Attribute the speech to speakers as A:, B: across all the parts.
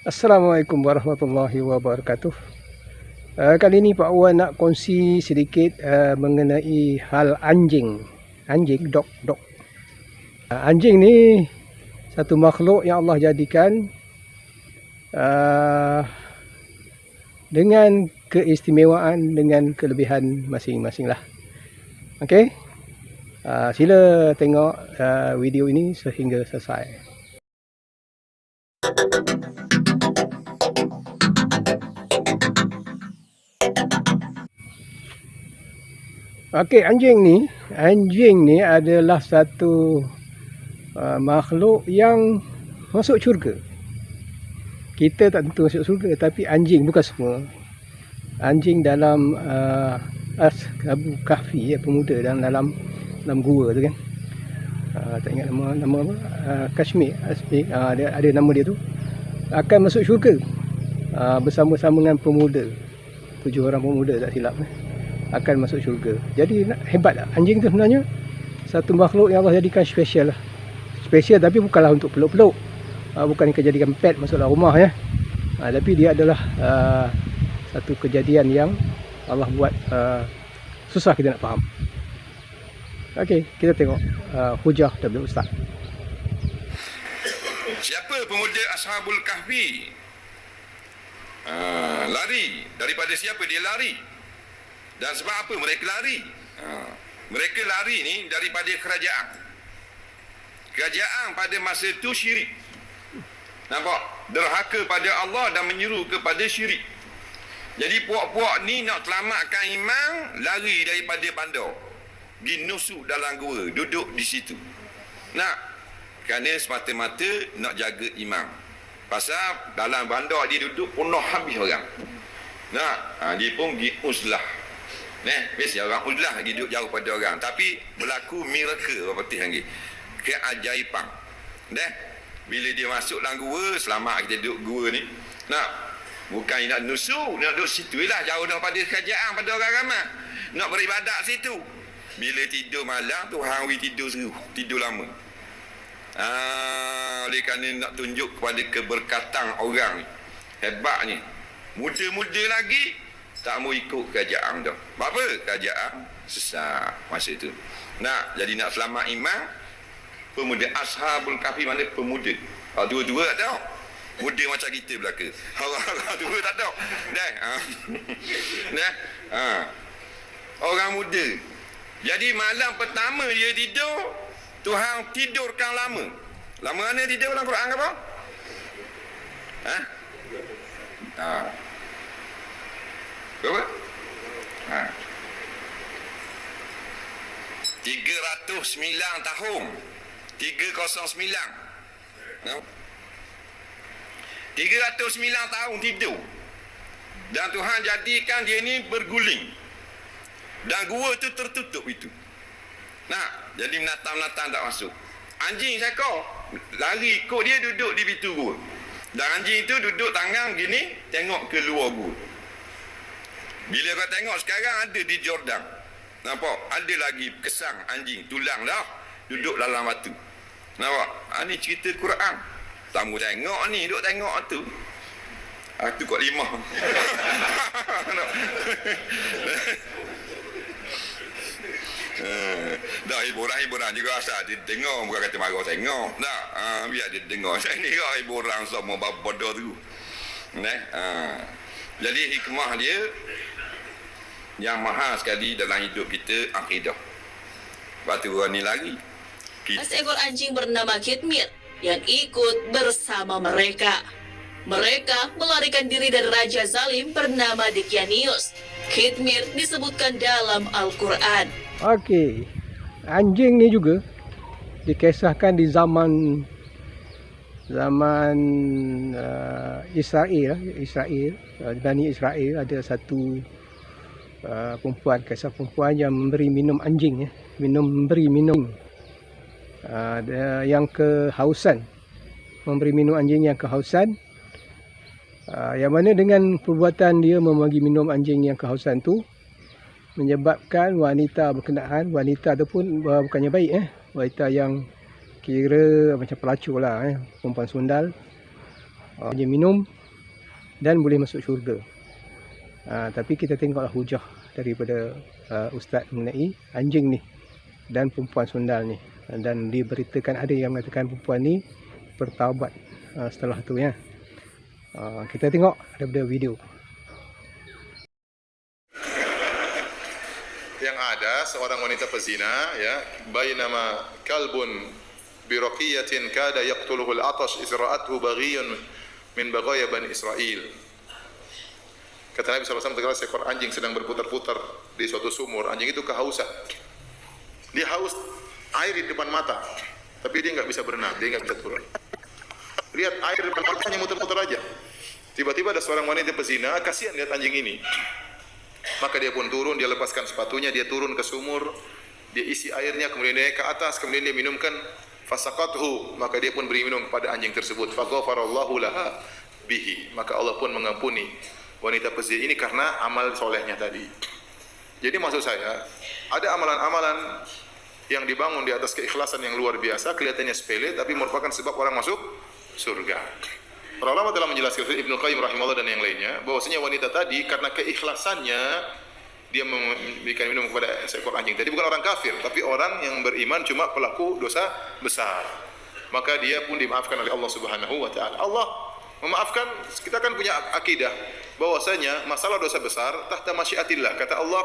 A: Assalamualaikum warahmatullahi wabarakatuh. Kali ini Pak Wan nak kongsi sedikit mengenai hal anjing. Anjing, dog. Anjing ni satu makhluk yang Allah jadikan dengan keistimewaan, dengan kelebihan masing-masing lah. Okey, sila tengok video ini sehingga selesai. Okey, anjing ni adalah satu makhluk yang masuk syurga. Kita tak tentu masuk syurga, tapi anjing, bukan semua. Anjing dalam Ashabul Kahfi, pemuda dalam gua tu kan. Tak ingat nama apa, Kashmir, dia ada nama dia tu, akan masuk syurga bersama-sama dengan pemuda. 7 orang pemuda tak silap, akan masuk syurga. Jadi hebat tak anjing tu sebenarnya? Satu makhluk yang Allah jadikan special lah. Special tapi bukanlah untuk peluk-peluk, bukan kejadian pet masuk dalam rumah ya. Tapi dia adalah satu kejadian yang Allah buat susah kita nak faham. Okey, kita tengok hujah daripada Ustaz.
B: Siapa pemuda Ashabul Kahfi? Lari. Daripada siapa dia lari? Dan sebab apa mereka lari? Mereka lari ni daripada kerajaan. Kerajaan pada masa itu syirik. Nampak? Derhaka pada Allah dan menyeru kepada syirik. Jadi puak-puak ni nak selamatkan imam, lari daripada bandar. Pergi nusuk dalam gua, duduk di situ. Kerana semata-mata nak jaga imam. Pasal dalam bandar dia duduk penuh habis orang. Dia pun pergi uzlah. Biasa orang uzlah duduk jauh pada orang. Tapi berlaku miracle apa petih lagi. Keajaiban. Bila dia masuk dalam gua, selamat kita duduk gua ni. Bukan nak nusuk, nak duduk situ lah, jauh daripada kerajaan, pada orang ramai. Nak beribadat situ. Bila tidur malam, Tuhan we tidur seru, tidur lama. Oleh kerana nak tunjuk kepada keberkatan orang ni. Hebatnya. Muda-muda lagi, tak mau ikut kerajaan dah. Apa? Kerajaan sesat masa itu. Jadi nak selamat iman, pemuda Ashabul Kahfi mana pemuda. Dua-dua tak tahu. Muda macam kita belaka. Orang tua tak tahu. Orang muda. Jadi malam pertama dia tidur, Tuhan tidurkan lama. Lama mana tidur dalam Quran ke apa? 309 tahun. 309 tahun tidur. Dan Tuhan jadikan dia ni berguling. Dan gua tu tertutup itu. Jadi binatang-binatang tak masuk. Anjing sekor lari ikut dia, duduk di pintu gua. Dan anjing itu duduk tangan gini, tengok ke luar gua. Bila kau tengok sekarang ada di Jordan. Nampak? Ada lagi kesang anjing, tulang dah, duduk dalam batu. Nampak? Ni cerita Quran. Tamu tengok ni, duduk tengok tu. Tu kot 5. Dah hiburan juga asal dia tengok, bukan kata marah tengok. Biar dia tengok. Ini kau hiburan semua bodoh tu. Jadi hikmah dia yang mahal sekali dalam hidup kita, akidah. Lepas tu orang ni lagi.
C: Seekor anjing bernama Khitmir yang ikut bersama mereka. Mereka melarikan diri dari Raja Zalim bernama Dicanius. Khitmir disebutkan dalam Al-Quran.
A: Okey, anjing ni juga dikisahkan di zaman Israel, Bani Israel. Ada satu perempuan, kisah perempuan yang memberi minum anjing, memberi minum yang kehausan, memberi minum anjing yang kehausan. Yang mana dengan perbuatan dia membagi minum anjing yang kehausan tu menyebabkan wanita berkenaan, wanita tu pun bukannya baik, wanita yang kira macam pelacur lah, perempuan sundal, Dia minum dan boleh masuk syurga. Tapi kita tengoklah hujah daripada ustaz mengenai anjing ni dan perempuan sundal ni. Dan diberitakan ada yang mengatakan perempuan ni bertaubat setelah tu ya. Kita tengok daripada video.
D: Yang ada seorang wanita pezina ya, bainama kalbun biraqiyatin kada yaqtuluhu al-atash izra'athu baghiyun min baghaya Bani Israel. Kata Nabi SAW, terkala seekor anjing sedang berputar-putar di suatu sumur. Anjing itu kehausan. Dia haus air di depan mata, tapi dia nggak bisa berenang, dia nggak bisa turun. Lihat air di depan matanya muter-muter aja. Tiba-tiba ada seorang wanita pezina, kasihan lihat anjing ini. Maka dia pun turun, dia lepaskan sepatunya, dia turun ke sumur, dia isi airnya, kemudian dia naik ke atas, kemudian dia minumkan. Fasaqathu, maka dia pun beri minum kepada anjing tersebut. Faghafarallahu laha bihi, maka Allah pun mengampuni wanita pezina ini karena amal solehnya tadi. Jadi maksud saya, ada amalan-amalan yang dibangun di atas keikhlasan yang luar biasa, kelihatannya sepele, tapi merupakan sebab orang masuk surga. Para ulama telah menjelaskan, Ibnu Qayyim rahimahullah dan yang lainnya, bahwasanya wanita tadi karena keikhlasannya dia memberikan minum kepada seekor anjing. Tadi bukan orang kafir, tapi orang yang beriman, cuma pelaku dosa besar. Maka dia pun dimaafkan oleh Allah Subhanahu wa taala. Allah memaafkan. Kita kan punya akidah bahwasanya masalah dosa besar tahta masyiatillah. Kata Allah,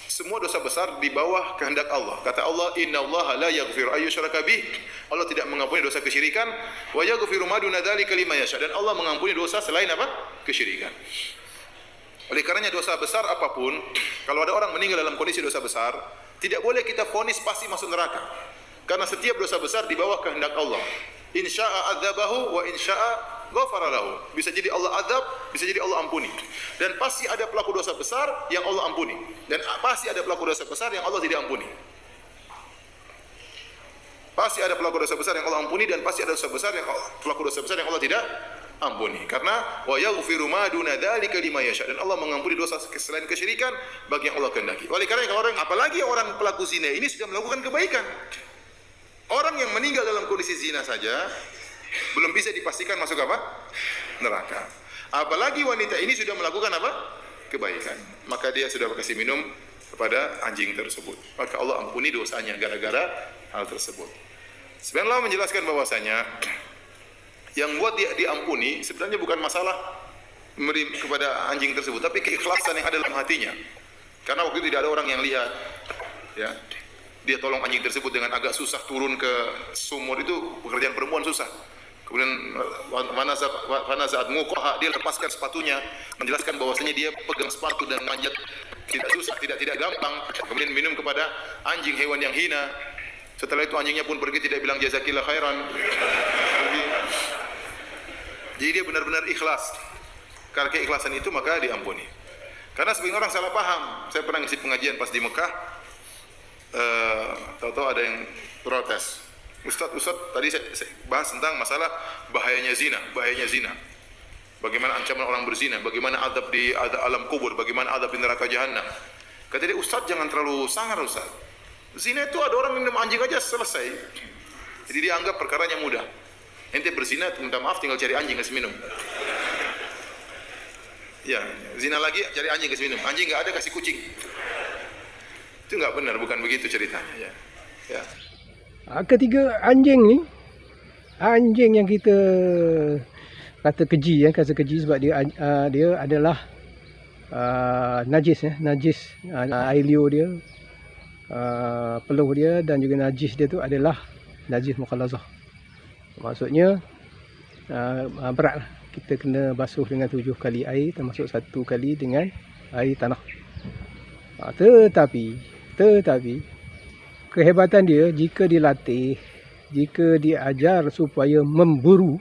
D: semua dosa besar di bawah kehendak Allah. Kata Allah, innallaha la yaghfiru ayyushraka bih. Allah tidak mengampuni dosa kesyirikan, wa yaghfiru ma duna dzalika liman yasha. Dan Allah mengampuni dosa selain apa? Kesyirikan. Oleh karenanya dosa besar apapun, kalau ada orang meninggal dalam kondisi dosa besar, tidak boleh kita vonis pasti masuk neraka. Karena setiap dosa besar di bawah kehendak Allah. Insya'a adzabahu wa insya'a ghafara lahu. Bisa jadi Allah azab, bisa jadi Allah ampuni. Dan pasti ada pelaku dosa besar yang Allah ampuni. Dan pasti ada pelaku dosa besar yang Allah tidak ampuni. Pasti ada pelaku dosa besar yang Allah ampuni dan pasti ada dosa besar yang pelaku dosa besar yang Allah tidak ampuni. Karena wa yaghfiru ma duna dzalika liman yasha, dan Allah mengampuni dosa selain kesyirikan bagi yang Allah kehendaki. Oleh karena kalau orang, apalagi orang pelaku zina ini sudah melakukan kebaikan. Orang yang meninggal dalam kondisi zina saja belum bisa dipastikan masuk apa? Neraka. Apalagi wanita ini sudah melakukan apa? Kebaikan. Maka dia sudah kasih minum kepada anjing tersebut. Maka Allah ampuni dosanya gara-gara hal tersebut. Sebenarnya Allah menjelaskan bahwasanya yang buat dia diampuni sebenarnya bukan masalah memberi kepada anjing tersebut, tapi keikhlasan yang ada dalam hatinya. Karena waktu itu tidak ada orang yang lihat, ya. Dia tolong anjing tersebut dengan agak susah turun ke sumur, itu pekerjaan perempuan susah. Kemudian mana saat muqaha, dia lepaskan sepatunya, menjelaskan bahwasanya dia pegang sepatu dan manjat tidak susah, tidak gampang. Kemudian minum kepada anjing, hewan yang hina. Setelah itu anjingnya pun pergi, tidak bilang jazakillah khairan. Jadi dia benar-benar ikhlas. Karena keikhlasan itu maka diampuni. Karena sebagian orang salah paham. Saya pernah ngisi pengajian pas di Mekah. Tahu-tahu ada yang protes. Ustaz, tadi saya bahas tentang masalah bahayanya zina. Bagaimana ancaman orang berzina, bagaimana adab di alam kubur, bagaimana adab di neraka jahanam. Kata dia, Ustaz jangan terlalu sangar Ustaz. Zina itu ada orang minum anjing aja selesai. Jadi dia anggap perkaranya mudah. Ente berzina, minta maaf tinggal cari anjing kasih minum. Ya, zina lagi cari anjing kasih minum. Anjing nggak ada kasih kucing. Itu nggak benar, bukan begitu ceritanya. Ya.
A: Ketiga anjing ni, anjing yang kita kata keji, kata keji sebab dia adalah najis, najis air liur dia, peluh dia dan juga najis dia tu adalah najis mukhalazah. Maksudnya beratlah, kita kena basuh dengan 7 kali air, termasuk 1 kali dengan air tanah. Tetapi kehebatan dia, jika dilatih, jika diajar supaya memburu,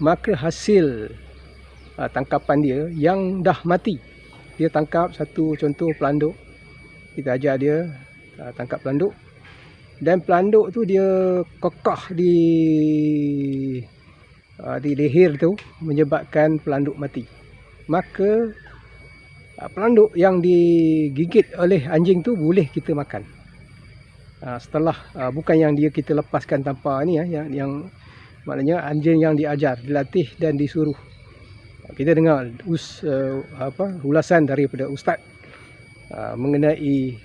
A: maka hasil tangkapan dia yang dah mati, dia tangkap satu contoh pelanduk, kita ajar dia tangkap pelanduk, dan pelanduk tu dia kekah di leher tu menyebabkan pelanduk mati. Maka pelanduk yang digigit oleh anjing tu boleh kita makan. Setelah bukan yang kita lepaskan tanpa ni, yang maknanya anjing yang diajar, dilatih dan disuruh. Kita dengar ulasan daripada ustaz mengenai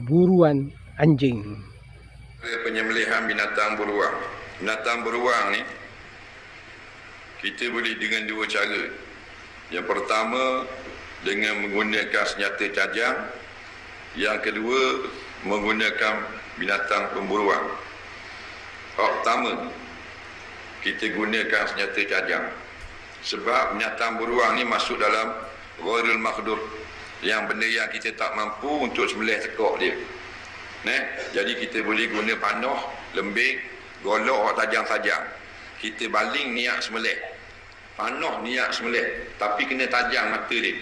A: buruan anjing.
B: Penyembelihan binatang beruang. Binatang beruang ni kita boleh dengan dua cara. Yang pertama dengan menggunakan senjata tajam. Yang kedua menggunakan binatang pemburuan. Pertama, kita gunakan senjata tajam. Sebab binatang beruang ni masuk dalam ghairul maqdur, yang benda yang kita tak mampu untuk sembelih tekok dia. Jadi kita boleh guna panah, lembing, golok tajam-tajam. Kita baling niat sembelih. Panah niat sembelih, tapi kena tajam mata dia.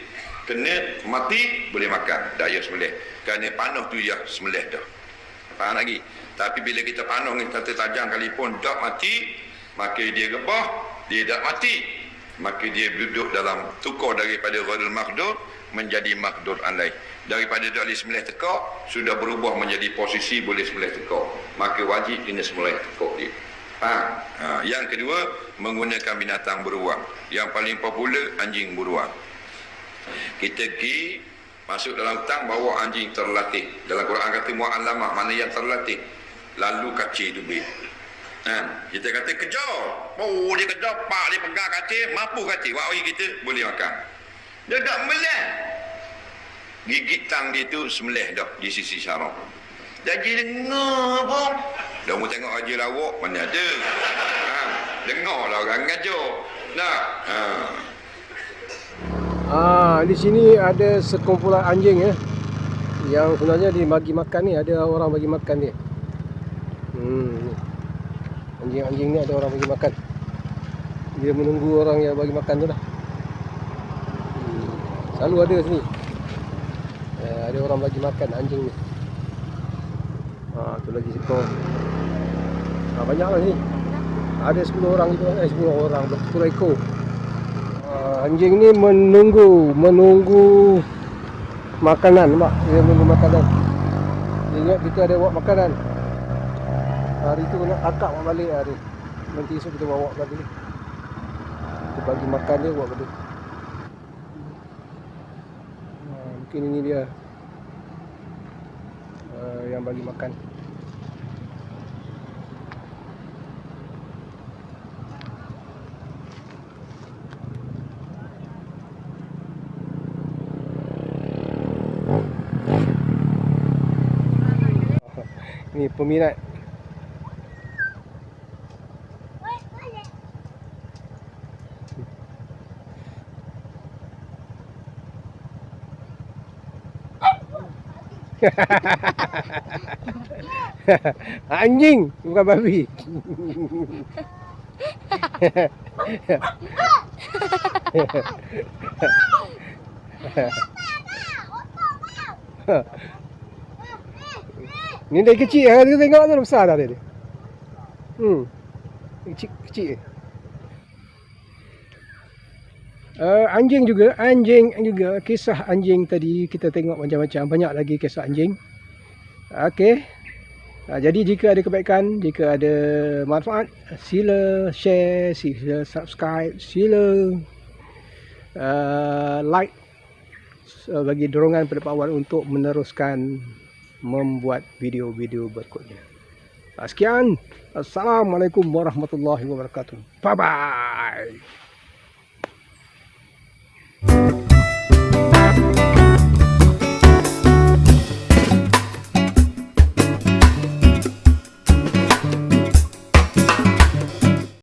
B: Kena mati boleh makan, daya sembelih. Kerana panah tu ya sembelih dah. Faham lagi? Tapi bila kita panah dengan kata tajam kalipun tak mati, maka dia gebah, dia tak mati. Maka dia duduk dalam tukar daripada ghairul maqdur menjadi maqdur alaih. Daripada tak boleh sembelih tekak, sudah berubah menjadi posisi boleh sembelih tekak. Maka wajib kena sembelih tekak dia. Yang kedua, menggunakan binatang beruang. Yang paling popular, anjing beruang. Kita pergi masuk dalam hutang, bawa anjing terlatih. Dalam Quran kata mu'allamah, mana yang terlatih. Lalu kacir tu bil. Kita kata kejar. Oh, dia kejar, pak dia pegang kacir, mampu kacir. Wak bagi kita boleh makan. Dia tak meleh. Gigit tang dia tu semelih dah di sisi syarak. Jadi dengar pun. Dah mau tengok Haji Lawak mana ada. Dengarlah orang ngajar.
A: Di sini ada sekumpulan anjing ya. Yang sebenarnya dibagi makan ni, ada orang bagi makan dia. Anjing-anjing ni ada orang bagi makan. Dia menunggu orang yang bagi makan tu dah. Selalu ada sini. Ada orang bagi makan anjing ni. Tu lagi sekor. Banyaklah sini. Ada 10 orang itu, 10 orang, 10 ekor. Anjing ni menunggu makanan, mak. Dia menunggu makanan. Dia ingat kita ada bawa makanan. Hari tu nak akak bawa balik hari. Nanti esok kita bawa balik. Kita bagi makan dia, bawa balik. Mungkin ini dia yang bagi makan. Ini peminat. Anjing, bukan babi. Ni dari kecil, kita tengok tu besar dah dia. Kecil. Anjing juga, kisah anjing tadi kita tengok macam-macam, banyak lagi kisah anjing. Okey. Jadi jika ada kebaikan, jika ada manfaat, sila share, sila subscribe, sila like bagi dorongan pada Pak Wan untuk meneruskan membuat video-video berikutnya. Sekian. Assalamualaikum warahmatullahi wabarakatuh. Bye bye.